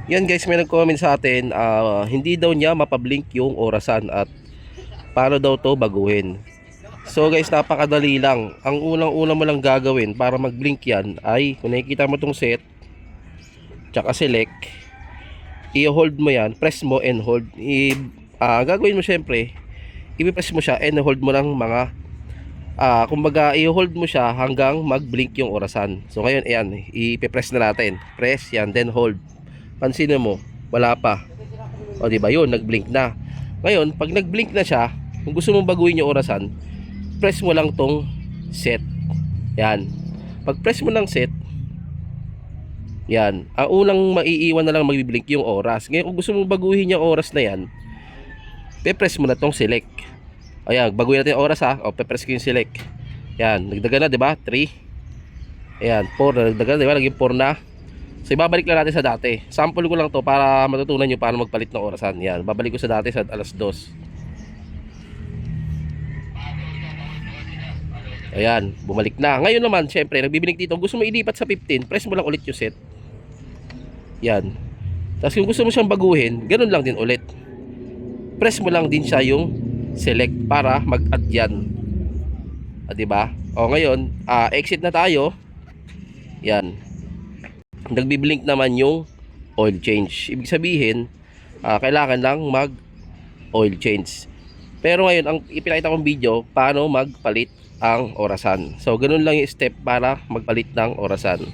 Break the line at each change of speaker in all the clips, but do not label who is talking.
Yan guys, may nag-comment sa atin, hindi daw niya mapablink yung orasan at paano daw to baguhin. So guys, napakadali lang. Ang unang-una mo lang gagawin para mag-blink yan ay kung nakikita mo tong set, tsaka select, i-hold mo yan, press mo and hold. Gagawin mo syempre, i-press mo siya and hold mo lang mga, kumbaga i-hold mo siya hanggang mag-blink yung orasan. So ngayon, ayan, i-press na natin. Press yan, then hold. Pansinin mo, wala pa. O di ba yun, nag-blink na. Ngayon, pag nag-blink na siya, kung gusto mong baguhin yung orasan, press mo lang tong set. Yan. Pag press mo ng set, yan. Ang unang maiiwan na lang magbi-blink yung oras. Ngayon, kung gusto mong baguhin yung oras na yan, pe-press mo na tong select. Ayan, baguhin natin yung oras ha. O, pe-press ko yung select. Yan, nagdagan na, di ba? 3. Ayan, 4. Nagdagan na, di ba? Naging 4 na. So ibabalik lang natin sa dati. Sample ko lang to para matutunan nyo paano magpalit ng orasan. Yan, babalik ko sa dati sa alas 2. Ayan, bumalik na. Ngayon naman, syempre, nagbibinig dito. Kung gusto mo ilipat sa 15, press mo lang ulit yung set. Yan. Tapos kung gusto mo siyang baguhin, ganun lang din ulit. Press mo lang din siya yung select para mag-add yan. Diba? O ngayon, exit na tayo. Yan. Nagbi-blink naman yung oil change. Ibig sabihin, kailangan lang mag oil change. Pero ngayon, ang ipinakita kong video, paano magpalit ang orasan. So, ganun lang yung step para magpalit ng orasan.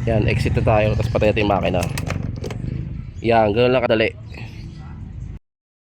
Yan, exit na tayo. Tapos patay natin yung makina. Yan, ganun lang kadali.